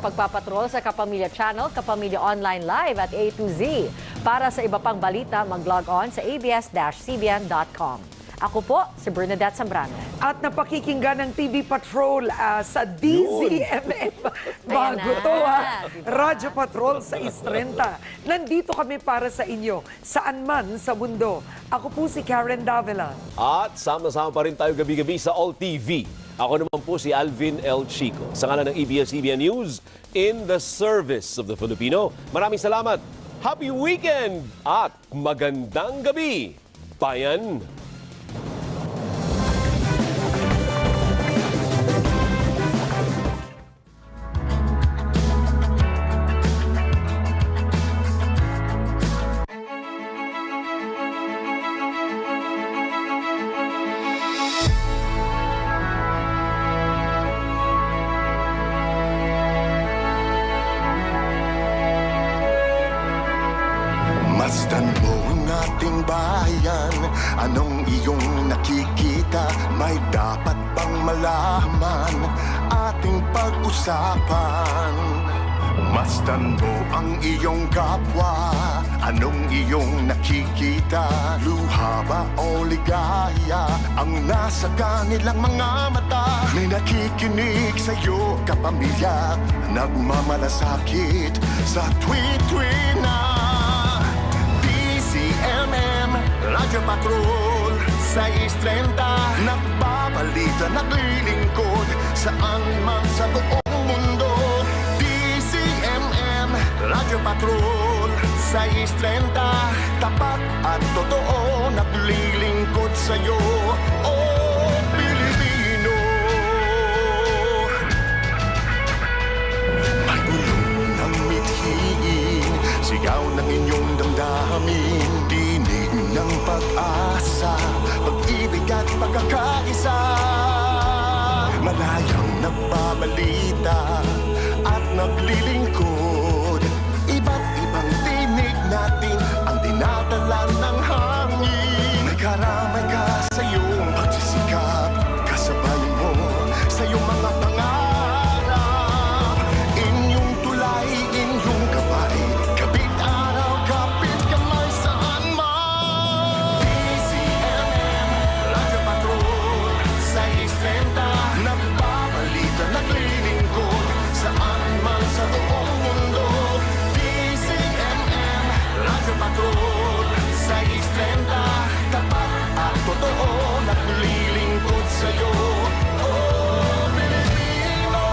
Pagpapatrol sa Kapamilya Channel, Kapamilya Online Live at A to Z. Para sa iba pang balita, mag-log on sa abs-cbn.com. Ako po, si Bernadette Zambrano. At napakikinggan ng TV Patrol sa DZMM. Bago Ayan to na, diba? Radyo Patrol sa Istrenta. Nandito kami para sa inyo, saan man sa mundo. Ako po si Karen Davila. At sama-sama pa rin tayo gabi-gabi sa All TV. Ako naman po si Alvin L. Chico. Sa ngalan ng ABS-CBN News, in the service of the Filipino. Maraming salamat. Happy weekend at magandang gabi, bayan. Masdan mo ang ating bayan, anong iyong nakikita? May dapat bang malaman ating pag-usapan? Masdan mo ang iyong kapwa, anong iyong nakikita? Luha ba o ligaya ang nasa kanilang mga mata? May nakikinig sa'yo, kapamilya, nagmamalasakit sa tweet-tweet na Radyo Patrol sa Istrenta, nagbabalita, naglilingkod saan man sa buong mundo. DZMM, Radyo Patrol sa Istrenta, tapat at totoo, naglilingkod sa'yo, oh Pilipino. Magulong ng mithiin, sigaw ng inyong damdamin, ng pag-asa, pag-ibig at pagkakaisa. Malayang nagbabalita at naglilingkod, iba't ibang tinig natin ang dinadala ng hangin. May karamay ka sa iyong pagsisikap, kasabayan mo sa iyong mga pangarap. Inyong tulay, inyong gabay, kabit araw, kapit kamay saan man. Naglilingkod saan man sa buong mundo. DZMM, Radyo Patrol sa Istrenta, tapat at totoo, naglilingkod sa'yo, oh Pilipino.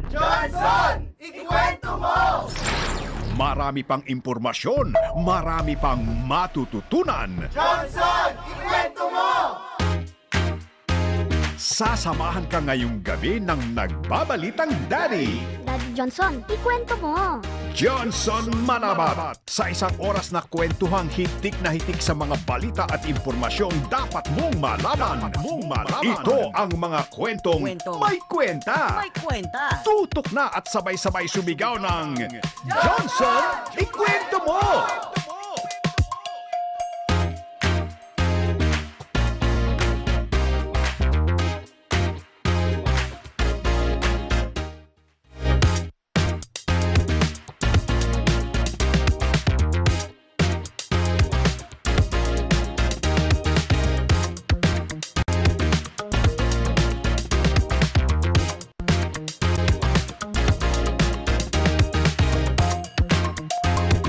Johnson, ikwento mo! Marami pang impormasyon, marami pang matututunan. Johnson, ikwento mo! Sasamahan ka ngayong gabi ng nagbabalitang Daddy, Daddy Johnson, ikwento mo. Johnson Manabat. Sa isang oras na kwentuhang hitik na hitik sa mga balita at impormasyong dapat mong malaman. Ito ang mga kwentong may kwenta. May kwenta. Tutok na at sabay-sabay sumigaw ng Johnson, ikwento mo!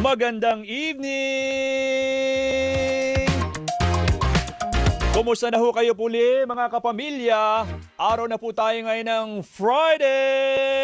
Magandang evening! Kumusta na ho kayo puli mga kapamilya? Araw na po tayo ngayon ng Friday!